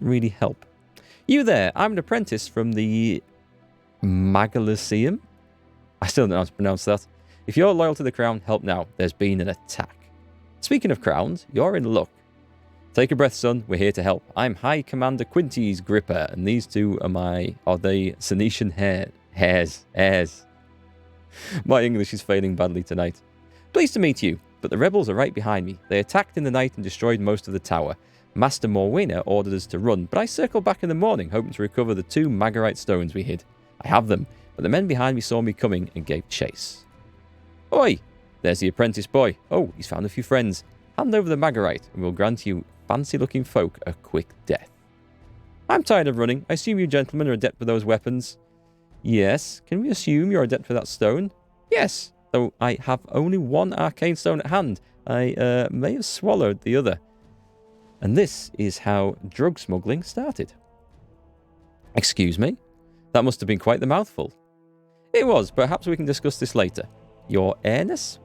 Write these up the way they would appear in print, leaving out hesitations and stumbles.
really help. You there, I'm an apprentice from the Magaliseum. I still don't know how to pronounce that. If you're loyal to the crown, help now. There's been an attack. Speaking of crowns, you're in luck. Take a breath, son. We're here to help. I'm High Commander Quinty's Gripper, and these two are the Senetian heirs. My English is failing badly tonight. Pleased to meet you, but the rebels are right behind me. They attacked in the night and destroyed most of the tower. Master Morwena ordered us to run, but I circled back in the morning, hoping to recover the 2 Magarite stones we hid. I have them, but the men behind me saw me coming and gave chase. Oi! There's the apprentice boy. Oh, he's found a few friends. Hand over the Magarite, and we'll grant you fancy-looking folk a quick death. I'm tired of running. I assume you gentlemen are adept with those weapons. Yes. Can we assume you're adept with that stone? Yes. Though I have only one arcane stone at hand. I may have swallowed the other. And this is how drug smuggling started. Excuse me? That must have been quite the mouthful. It was. Perhaps we can discuss this later. Your highness?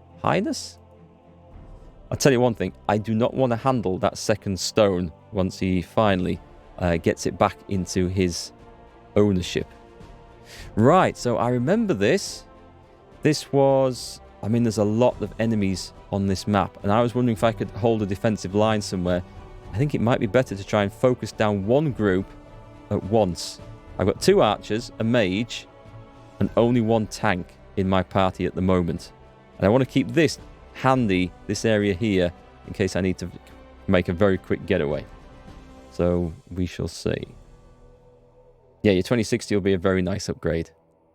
I'll tell you one thing. I do not want to handle that second stone once he finally gets it back into his ownership. Right, so I remember this. This was... I mean, there's a lot of enemies on this map, and I was wondering if I could hold a defensive line somewhere. I think it might be better to try and focus down one group at once. I've got 2 archers, a mage, and only 1 tank in my party at the moment. And I want to keep this handy, this area here, in case I need to make a very quick getaway. So we shall see. Yeah, your 2060 will be a very nice upgrade.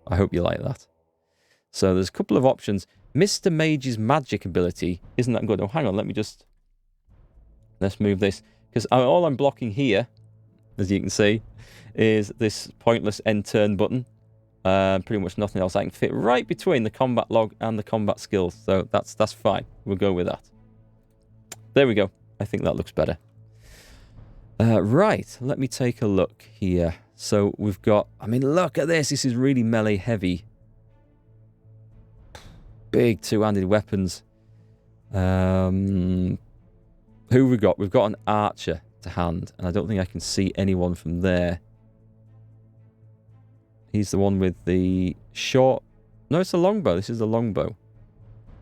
I hope you like that. So there's a couple of options. Mr. Mage's magic ability isn't that good. Oh, hang on, let's move this. Because all I'm blocking here, as you can see, is this pointless end turn button. Pretty much nothing else. I can fit right between the combat log and the combat skills. So that's fine. We'll go with that. There we go. I think that looks better. Right. Let me take a look here. So we've got... I mean, look at this. This is really melee heavy. Big 2-handed weapons. Who have we got? We've got an archer to hand. And I don't think I can see anyone from there. He's the one with the short... No, it's a longbow. This is the longbow.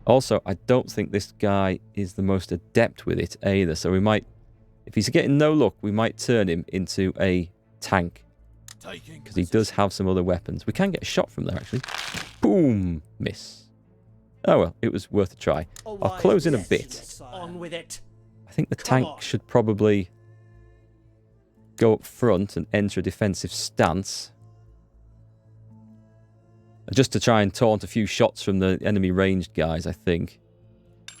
Also, I don't think this guy is the most adept with it either. So we might... If he's getting no luck, we might turn him into a tank. Because he does have some other weapons. We can get a shot from there, actually. Boom! Miss. Oh, well. It was worth a try. I'll close in a bit. On with it. I think the tank should probably go up front and enter a defensive stance. Just to try and taunt a few shots from the enemy ranged guys, I think.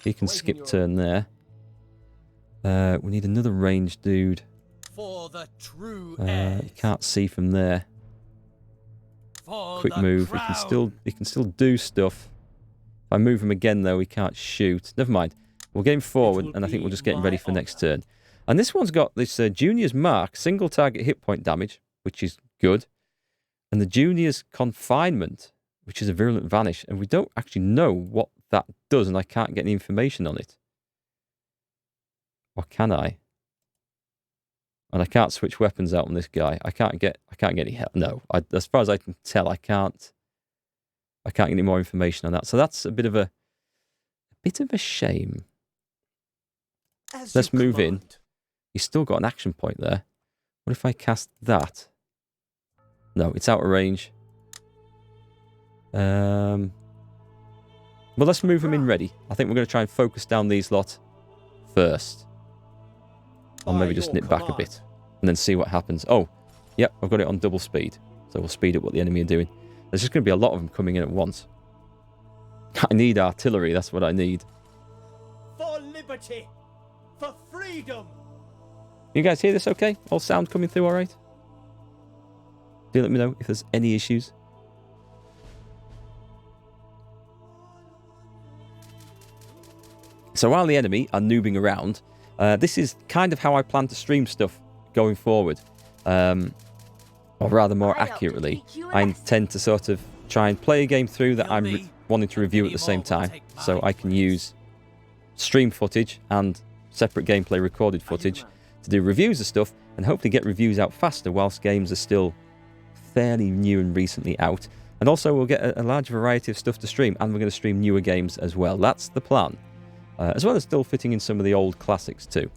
He can skip turn there. We need another ranged dude. For the true You can't see from there. Quick move. He can still do stuff. If I move him again, though, he can't shoot. Never mind. We'll get him forward, and I think we'll just get him ready for next turn. And this one's got this Junior's Mark, single target hit point damage, which is good. And the Junior's Confinement, which is a Virulent Vanish. And we don't actually know what that does, and I can't get any information on it. Or can I? And I can't switch weapons out on this guy. I can't get any help. No, as far as I can tell, I can't get any more information on that. So that's a bit of a shame. Let's move in. He's still got an action point there. What if I cast that? No, it's out of range. Well, let's move him in ready. I think we're going to try and focus down these lot first. Or maybe just nip back a bit and then see what happens. Oh, yep, I've got it on double speed. So we'll speed up what the enemy are doing. There's just going to be a lot of them coming in at once. I need artillery, that's what I need. For liberty! For freedom! You guys hear this okay? All sound coming through all right? Do let me know if there's any issues. So while the enemy are noobing around, this is kind of how I plan to stream stuff going forward. Or rather more accurately, I intend to sort of try and play a game through that I'm wanting to review at the same time. So I can use stream footage and separate gameplay recorded footage to do reviews of stuff. and hopefully get reviews out faster whilst games are still fairly new and recently out. And also we'll get a large variety of stuff to stream, and we're going to stream newer games as well. That's the plan. As well as still fitting in some of the old classics too.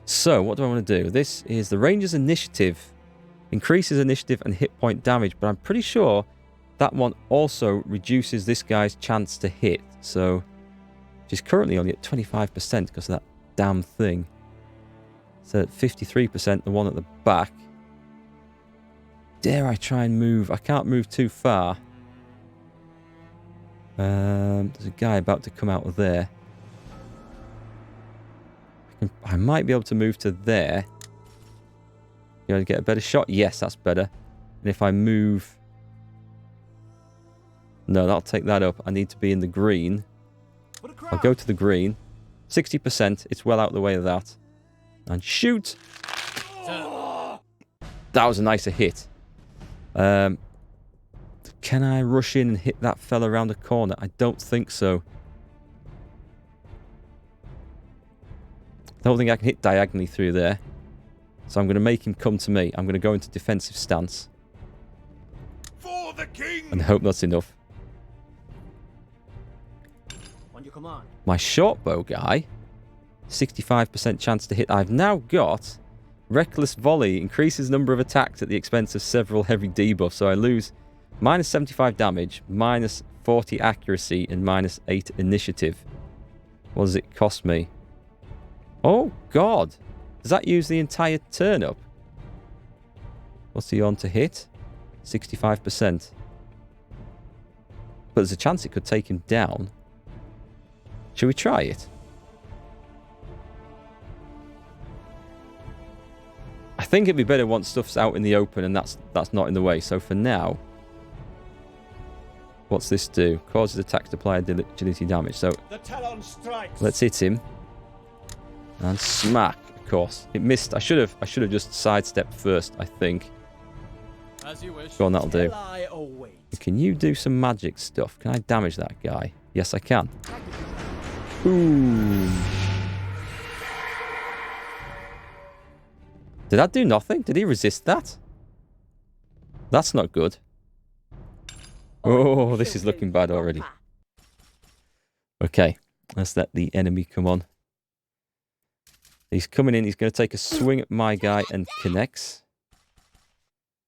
So, what do I want to do? This is the Ranger's Initiative. Increases initiative and hit point damage, but I'm pretty sure that one also reduces this guy's chance to hit. So, she's currently only at 25% because of that damn thing. So, at 53%, the one at the back. Dare I try and move? I can't move too far. There's a guy about to come out of there. I might be able to move to there. You know, to get a better shot? Yes, that's better. And if I move... No, that'll take that up. I need to be in the green. I'll go to the green. 60%. It's well out of the way of that. And shoot! That was a nicer hit. Can I rush in and hit that fella around the corner? I don't think so. I don't think I can hit diagonally through there. So I'm going to make him come to me. I'm going to go into defensive stance. For the king! And hope that's enough. On your command. My short bow guy, 65% chance to hit. I've now got Reckless Volley. Increases number of attacks at the expense of several heavy debuffs. So I lose minus 75 damage, minus 40 accuracy, and minus 8 initiative. What does it cost me? Oh, God. Does that use the entire turnip? What's he on to hit? 65%. But there's a chance it could take him down. Should we try it? I think it'd be better once stuff's out in the open and that's not in the way. So for now, what's this do? Causes attacks to apply agility damage. So The talon strikes. let's hit him. And smack, of course. It missed. I should have just sidestepped first, I think. As you wish. Go on, that'll do. Till I await. Can you do some magic stuff? Can I damage that guy? Yes, I can. Ooh. Did that do nothing? Did he resist that? That's not good. Oh, this is looking bad already. Okay, let's let the enemy come on. He's coming in. He's going to take a swing at my guy and connects.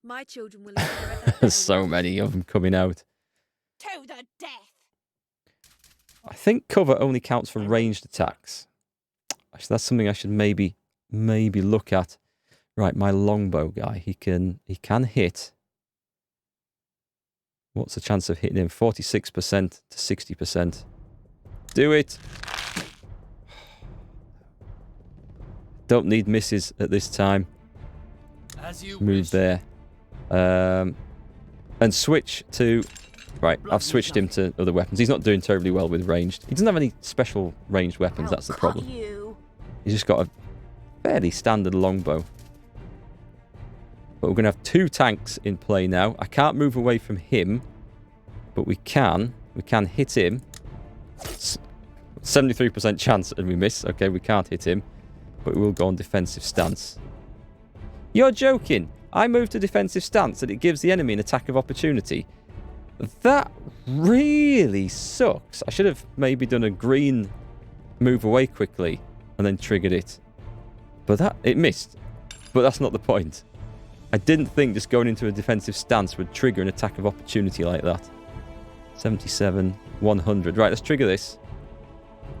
My children will There's so many of them coming out. to the death. I think cover only counts for ranged attacks. Actually, that's something I should maybe look at. Right, my longbow guy. He can hit. What's the chance of hitting him? 46% to 60%. Do it. Don't need misses at this time. As you Move wish. there. And switch to... Right, I've switched him to other weapons. He's not doing terribly well with ranged. He doesn't have any special ranged weapons, that's the problem. He's just got a fairly standard longbow. But we're going to have 2 tanks in play now. I can't move away from him, but we can. We can hit him. 73% chance and we miss. Okay, we can't hit him, but we will go on defensive stance. You're joking. I move to defensive stance and it gives the enemy an attack of opportunity. That really sucks. I should have maybe done a green move away quickly and then triggered it. But it missed. But that's not the point. I didn't think just going into a defensive stance would trigger an attack of opportunity like that. 77, 100. Right, let's trigger this.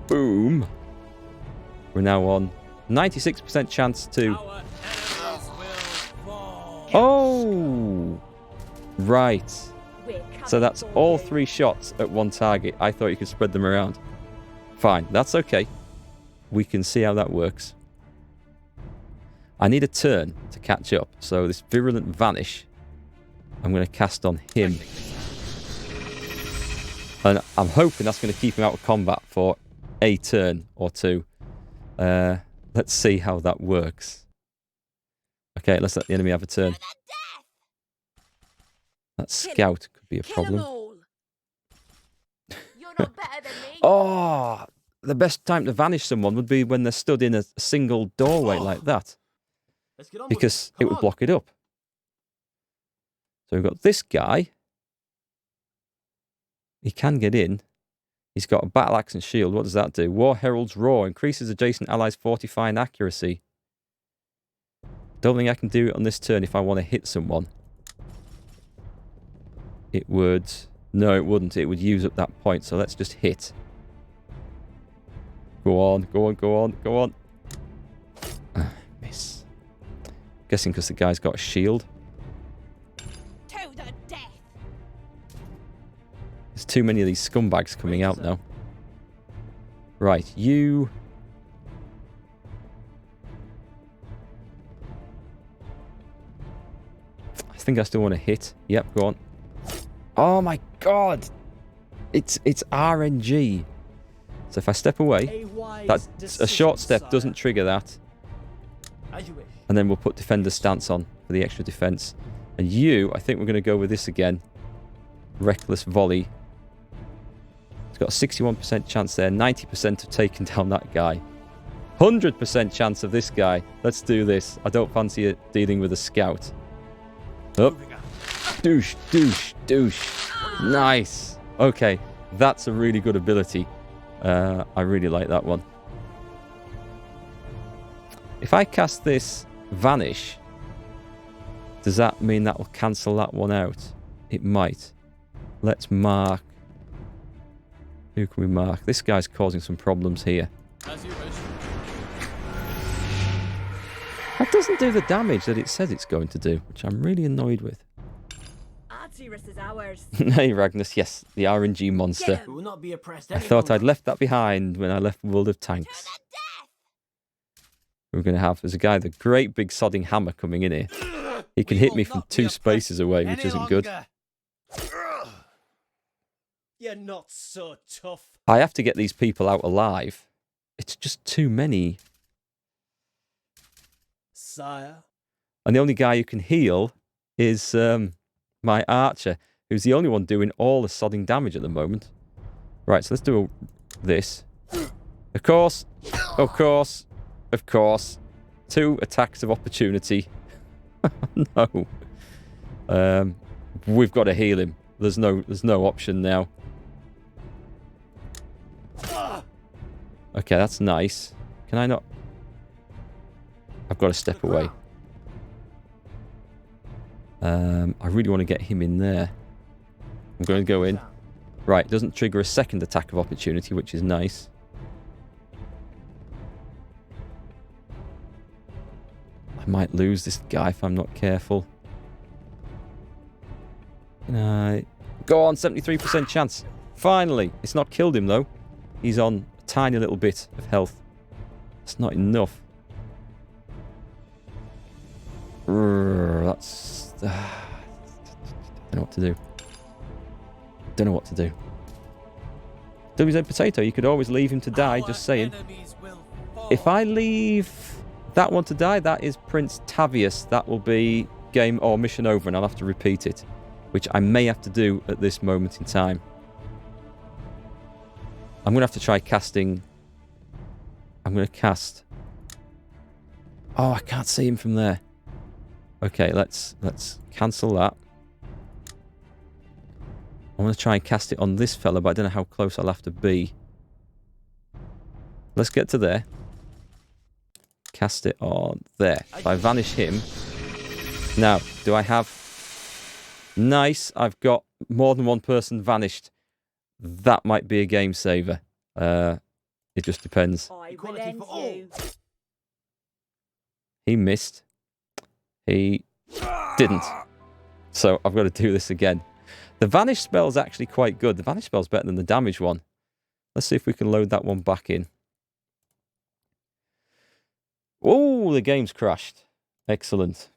Boom. We're now on 96% chance to... Our enemies will fall. Oh! Right. So that's all 3 shots at one target. I thought you could spread them around. Fine, that's okay. We can see how that works. I need a turn to catch up. So this Virulent Vanish, I'm going to cast on him. And I'm hoping that's going to keep him out of combat for a turn or 2. Let's see how that works. Okay, let's let the enemy have a turn. That scout could be a problem. You're not better than me. Oh, the best time to vanish someone would be when they're stood in a single doorway like that. Let's get on because with it would block it up. So we've got this guy. He can get in. He's got a battle axe and shield. What does that do? War Herald's Roar increases adjacent allies' fortifying accuracy. Don't think I can do it on this turn if I want to hit someone. It would... No, it wouldn't. It would use up that point. So let's just hit. Go on, go on, go on, go on. Miss. Guessing because the guy's got a shield. To the death. There's too many of these scumbags coming out now. Right, you... I think I still want to hit. Yep, go on. Oh my god! It's RNG. So if I step away, a short step doesn't trigger that. As you wish. And then we'll put Defender Stance on for the extra defense. And you, I think we're going to go with this again. Reckless Volley. It's got a 61% chance there, 90% of taking down that guy. 100% chance of this guy. Let's do this. I don't fancy it dealing with a scout. Oh. Douche, douche, douche. Nice. Okay, that's a really good ability. I really like that one. If I cast this Vanish, does that mean that will cancel that one out? It might. Let's mark. Who can we mark? This guy's causing some problems here. As you wish. That doesn't do the damage that it says it's going to do, which I'm really annoyed with. Attiras is ours. Hey, Ragnus, yes, the RNG monster. We will not be oppressed. I thought I'd left that behind when I left World of To Tanks. the death. We're going to have, there's a guy with a great big sodding hammer coming in here. He can hit me from 2 spaces away, which isn't good. You're not so tough. I have to get these people out alive. It's just too many. Sire. And the only guy who can heal is my archer, who's the only one doing all the sodding damage at the moment. Right, so let's do this. Of course, of course, of course. 2 attacks of opportunity. No. We've got to heal him. There's no option now. Okay, that's nice. Can I not? I've got to step away. I really want to get him in there. I'm going to go in. Right, it doesn't trigger a second attack of opportunity, which is nice. I might lose this guy if I'm not careful. Go on, 73% chance. Finally. It's not killed him, though. He's on a tiny little bit of health. It's not enough. That's... I don't know what to do. Don't know what to do. WZ Potato, you could always leave him to die, just saying. If I leave that one to die, that is Prince Tavius. That will be game or mission over, and I'll have to repeat it, which I may have to do at this moment in time. I'm going to have to try casting... I'm going to cast... Oh, I can't see him from there. Okay, let's cancel that. I want to try and cast it on this fella, but I don't know how close I'll have to be. Let's get to there. Cast it on there. If I vanish him... Now, do I have... Nice, I've got more than one person vanished. That might be a game saver. It just depends. I will end you. He missed. He didn't. So I've got to do this again. The vanish spell is actually quite good. The vanish spell is better than the damage one. Let's see if we can load that one back in. Oh, the game's crashed. Excellent.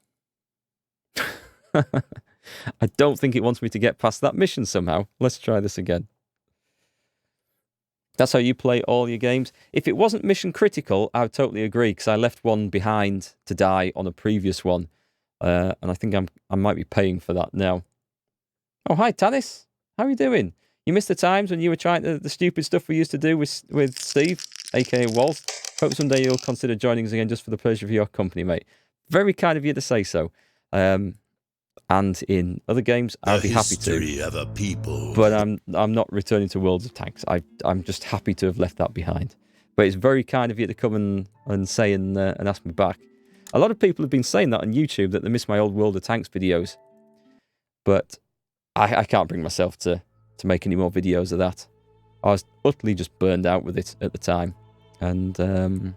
I don't think it wants me to get past that mission somehow. Let's try this again. That's how you play all your games. If it wasn't mission critical, I would totally agree, because I left one behind to die on a previous one. And I think I might be paying for that now. Oh, hi, Tanis. How are you doing? You missed the times when you were trying the stupid stuff we used to do with Steve, a.k.a. Walt. Hope someday you'll consider joining us again just for the pleasure of your company, mate. very kind of you to say so. And in other games, I'd be happy history to. of a people. But I'm not returning to Worlds of Tanks. I'm just happy to have left that behind. But it's very kind of you to come and say and ask me back. A lot of people have been saying that on YouTube, that they miss my old World of Tanks videos. But I can't bring myself to make any more videos of that. I was utterly just burned out with it at the time. And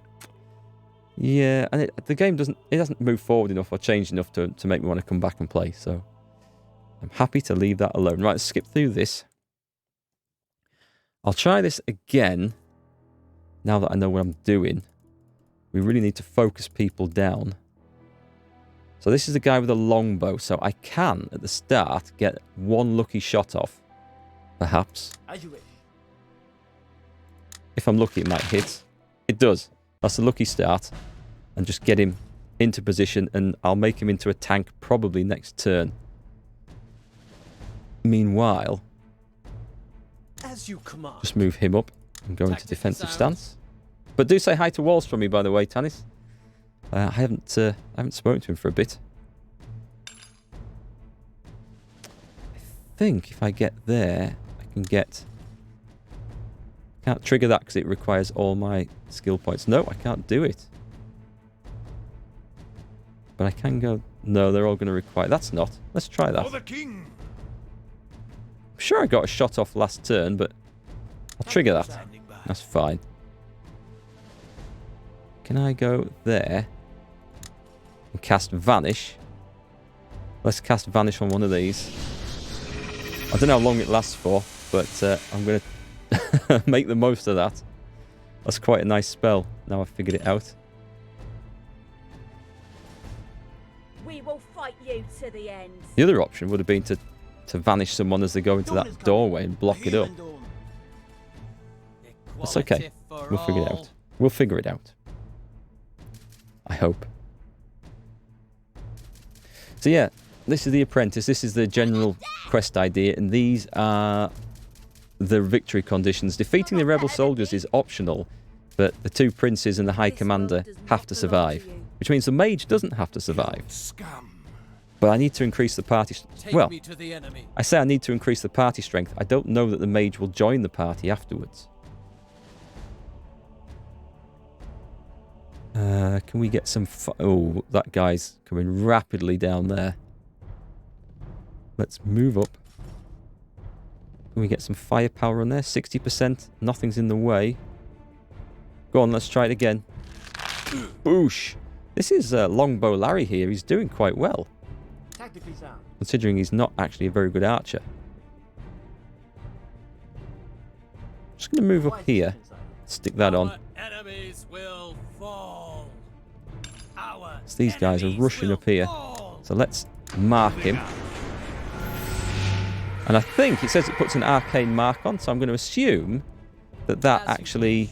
yeah, and the game hasn't moved forward enough or changed enough to make me want to come back and play. So I'm happy to leave that alone. Right, let's skip through this. I'll try this again. Now that I know what I'm doing, we really need to focus people down. So this is the guy with the longbow. So I can, at the start, get one lucky shot off. Perhaps. As you wish. If I'm lucky, it might hit. It does. That's a lucky start. And just get him into position, and I'll make him into a tank probably next turn. Meanwhile, As you command. just move him up and go into Tactical defensive sounds. stance. But do say hi to Walls from me, by the way, Tanis. I haven't spoken to him for a bit. I think if I get there, I can get... Can't trigger that because it requires all my skill points. No, I can't do it. But I can go... No, they're all going to require... That's not. Let's try that. For the king. I'm sure I got a shot off last turn, but I'll trigger that. Standing by. That's fine. Can I go there and cast Vanish? Let's cast Vanish on one of these. I don't know how long it lasts for, but I'm going to make the most of that. That's quite a nice spell, now I've figured it out. We will fight you to the end. The other option would have been to vanish someone as they go into that doorway and block it up. That's okay. We'll figure it out. We'll figure it out. I hope. So yeah, this is the apprentice. This is the general quest idea, and these are the victory conditions. Defeating the rebel soldiers is optional, but the two princes and the high commander have to survive, which means the mage doesn't have to survive. Scum. But I need to increase the party... Well, me to the enemy. I say I need to increase the party strength. I don't know that the mage will join the party afterwards. Can we get some... Oh, that guy's coming rapidly down there. Let's move up. Can we get some firepower on there? 60%. Nothing's in the way. Go on, let's try it again. Boosh! This is Longbow Larry here. He's doing quite well, Tactically sound. considering he's not actually a very good archer. Just going to move up here. Stick that on. Our enemies will fall. Our So these guys are enemies rushing will up here. fall. So let's mark him. And I think it says it puts an arcane mark on, so I'm going to assume that that actually...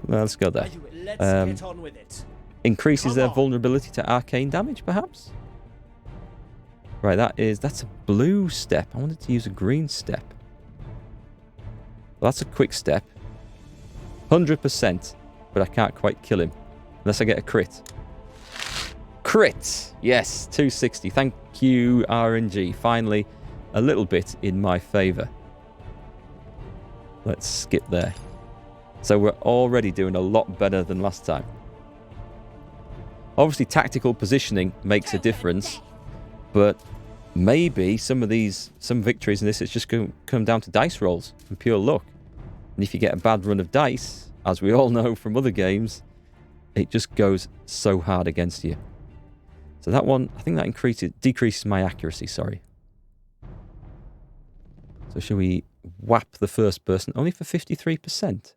Well, let's go there. As you wish. Let's get on with it. Increases their Come on. vulnerability to arcane damage, perhaps? Right, that's a blue step. I wanted to use a green step. Well, that's a quick step. 100%, but I can't quite kill him. Unless I get a crit. Crit! Yes, 260. Thank you, RNG. Finally, a little bit in my favour. Let's skip there. So we're already doing a lot better than last time. Obviously, tactical positioning makes a difference, but maybe some victories in this, it's just going to come down to dice rolls and pure luck. And if you get a bad run of dice, as we all know from other games, it just goes so hard against you. So that one, I think that decreases my accuracy, sorry. So shall we whap the first person only for 53%?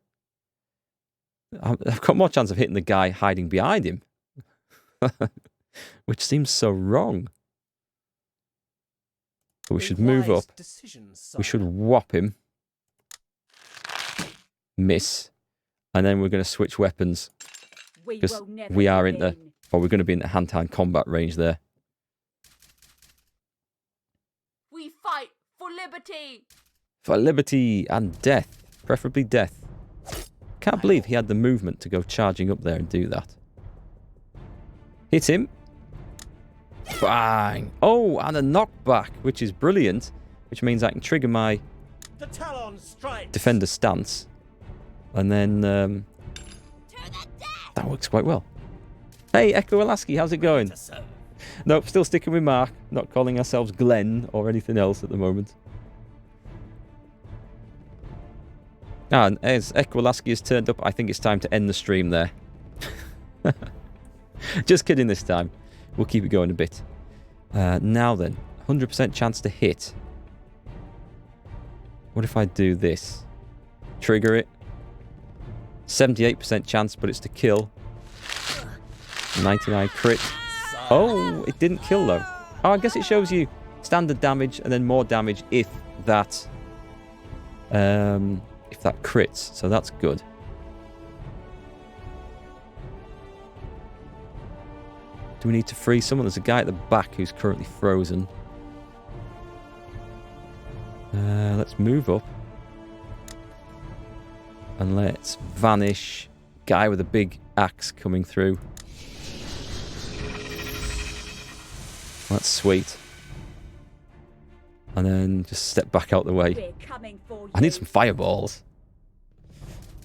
I've got more chance of hitting the guy hiding behind him. Which seems so wrong. But we should move up. We should whop him. Miss. And then we're going to switch weapons. Because we are in the... Or we're going to be in the hand-to-hand combat range there. We fight for liberty. For liberty and death. Preferably death. Can't believe he had the movement to go charging up there and do that. Hit him. Bang. Oh, and a knockback, which is brilliant. Which means I can trigger my The Talon strikes. defender stance. And then that works quite well. Hey, Echo Alaski, how's it going? To serve. Nope, still sticking with Mark. Not calling ourselves Glenn or anything else at the moment. Ah, and as Echo Alaski has turned up, I think it's time to end the stream there. Just kidding this time. We'll keep it going a bit. Now then, 100% chance to hit. What if I do this? Trigger it. 78% chance, but it's to kill. 99 crit. Oh, it didn't kill though. Oh, I guess it shows you standard damage and then more damage if that crits. So that's good. Do we need to free someone? There's a guy at the back who's currently frozen. Let's move up. And let's vanish. Guy with a big axe coming through. That's sweet. And then just step back out the way. We're coming for you. I need some fireballs.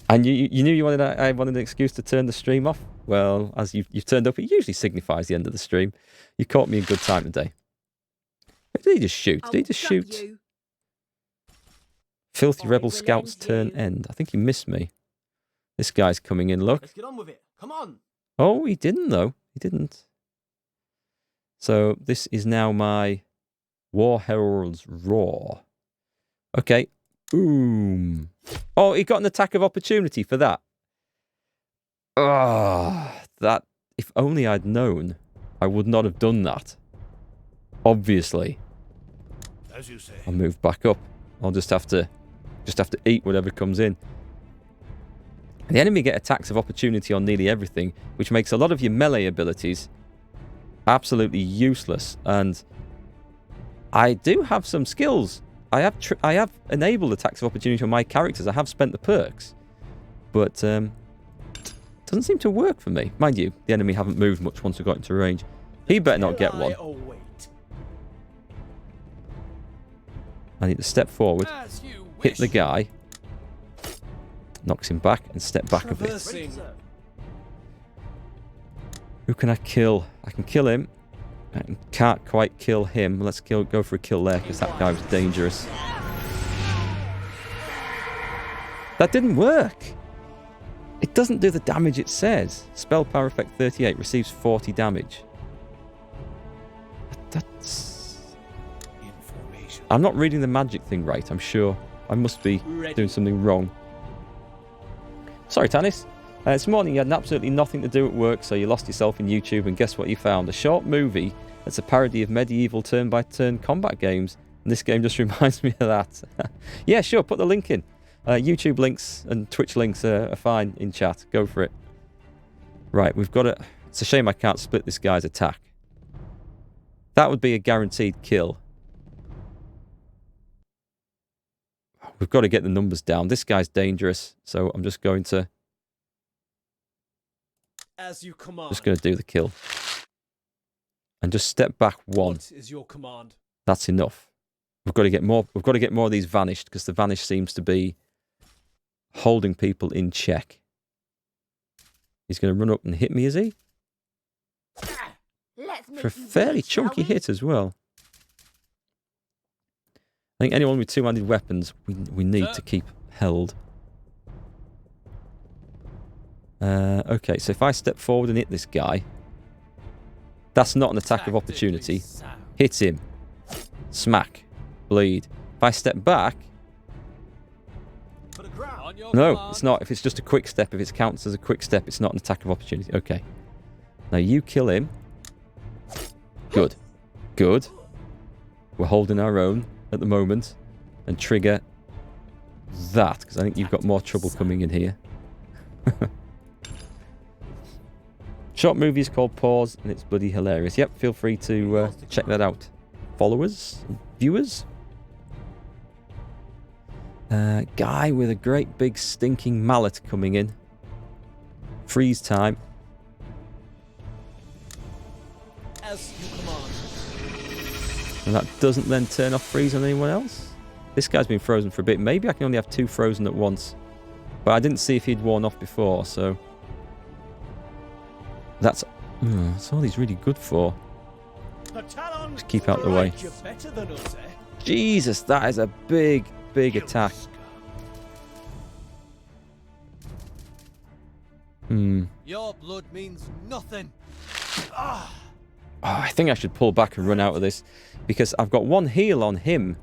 And you knew I wanted an excuse to turn the stream off? Well, as you've turned up, it usually signifies the end of the stream. You caught me a good time today. Did he just shoot? Did he just shoot? You. Filthy I Rebel will Scouts end turn you. end. I think he missed me. This guy's coming in, look. Let's get on with it. Come on. Oh, he didn't though. He didn't. So this is now my War Herald's Roar. Okay. Boom. Oh, he got an attack of opportunity for that. Ah, that. If only I'd known, I would not have done that. Obviously. As you say. I'll move back up. I'll just have to eat whatever comes in. The enemy get attacks of opportunity on nearly everything, which makes a lot of your melee abilities absolutely useless. And I do have some skills. I have enabled attacks of opportunity on my characters. I have spent the perks, but doesn't seem to work for me. Mind you, the enemy haven't moved much once we got into range. He better not get one. I need to step forward, As you hit wish. the guy, knocks him back, and step back a bit. Traversing. Who can I kill? I can kill him. I can't quite kill him. Let's go for a kill there, because that guy was dangerous. That didn't work. It doesn't do the damage it says. Spell power effect 38, receives 40 damage. That's... I'm not reading the magic thing right, I'm sure. I must be doing something wrong. Sorry, Tanis. This morning you had absolutely nothing to do at work, so you lost yourself in YouTube, and guess what you found? A short movie that's a parody of medieval turn-by-turn combat games. And this game just reminds me of that. Yeah, sure, put the link in. YouTube links and Twitch links are fine in chat. Go for it. Right, we've got it. It's a shame I can't split this guy's attack. That would be a guaranteed kill. We've got to get the numbers down. This guy's dangerous, so I'm just going to... As you command. Just going to do the kill. And just step back one. What is your command? That's enough. We've got to get more. We've got to get more of these vanished, because the vanish seems to be holding people in check. He's going to run up and hit me, is he? Let's make For a you fairly bleed, shall chunky we? hit as well. I think anyone with two-handed weapons, we need to keep held. Okay, so if I step forward and hit this guy, that's not an attack of opportunity. Hit him. Smack. Bleed. If I step back... For the ground. On your No, command. it's not. If it's just a quick step, if it counts as a quick step, it's not an attack of opportunity. Okay. Now you kill him. Good. Good. We're holding our own at the moment. And trigger that, because I think you've got more trouble coming in here. Short movie is called Pause, and it's bloody hilarious. Yep, feel free to check that out. Followers? Viewers? Guy with a great big stinking mallet coming in. Freeze time. As you command. And that doesn't then turn off freeze on anyone else. This guy's been frozen for a bit. Maybe I can only have 2 frozen at once. But I didn't see if he'd worn off before, so... That's all he's really good for. Just keep out the way. You're better than us, eh? Jesus, that is a big, big attack. Your blood means nothing. Oh, I think I should pull back and run out of this. Because I've got 1 heal on him.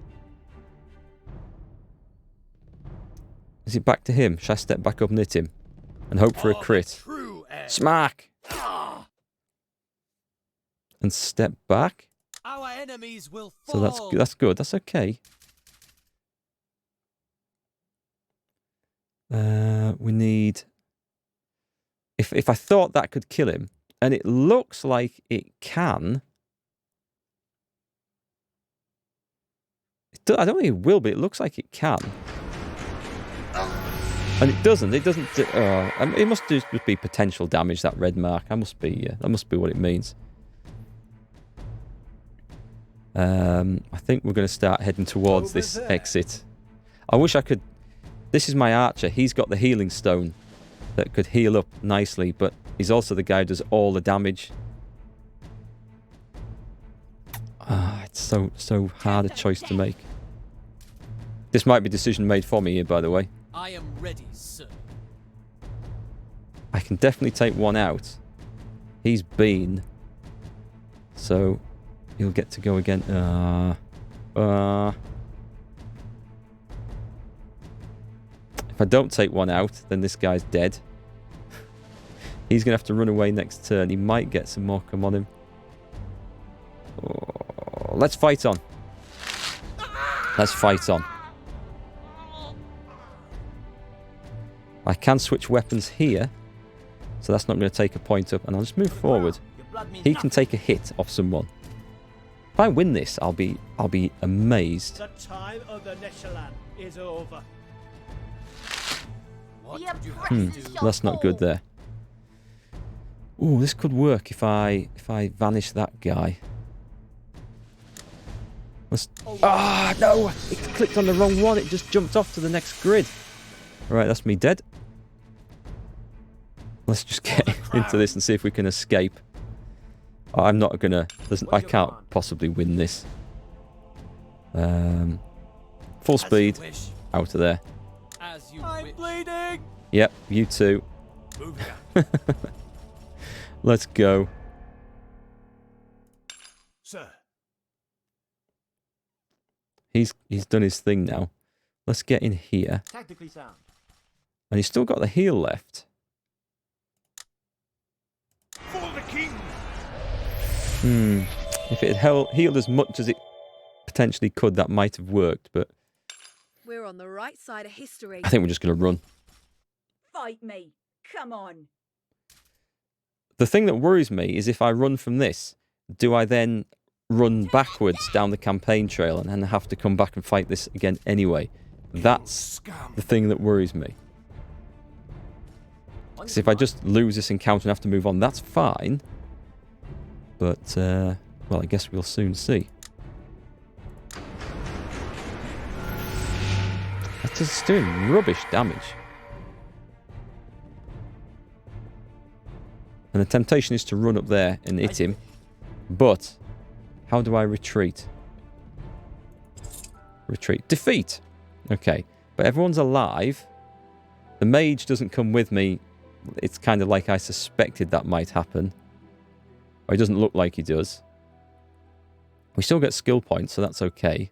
Is it back to him? Should I step back up and hit him? And hope for a crit? Smack! And step back. Our enemies will So fall. that's good. That's okay. We need... If I thought that could kill him, and it looks like it can... I don't think it will, but it looks like it can. And it doesn't. It doesn't... it must just be potential damage, that red mark. That must be what it means. I think we're going to start heading towards this exit. I wish I could... This is my archer. He's got the healing stone that could heal up nicely, but he's also the guy who does all the damage. It's so hard a choice to make. This might be a decision made for me here, by the way. I am ready, sir. I can definitely take one out. He's been. So he'll get to go again. If I don't take one out, then this guy's dead. He's going to have to run away next turn. He might get some more come on him. Oh, let's fight on. Let's fight on. I can switch weapons here. So that's not going to take a point up. And I'll just move forward. He can take a hit off someone. If I win this, I'll be amazed. The time of the Neshalan is over. What would you have to do? That's not good there. Ooh, this could work if I vanish that guy. Let's... Ah, no! It clicked on the wrong one. It just jumped off to the next grid. Alright, that's me dead. Let's just get into this and see if we can escape. Oh, I'm not gonna... I can't possibly win this. Full speed. Out of there. As you I'm wish. bleeding. Yep, you too. Let's go. Sir. He's done his thing now. Let's get in here. Tactically sound. And he's still got the heal left. For the king. If it had healed as much as it potentially could, that might have worked, but We're on the right side of history. I think we're just going to run. Fight me. Come on. The thing that worries me is if I run from this, do I then run backwards down the campaign trail and then have to come back and fight this again anyway? That's the thing that worries me. Because if I just lose this encounter and have to move on, that's fine. But, well, I guess we'll soon see. That's just doing rubbish damage. And the temptation is to run up there and hit him. But, how do I retreat? Retreat. Defeat! Okay. But everyone's alive. The mage doesn't come with me. It's kind of like I suspected that might happen. Or it doesn't look like he does. We still get skill points, so that's okay.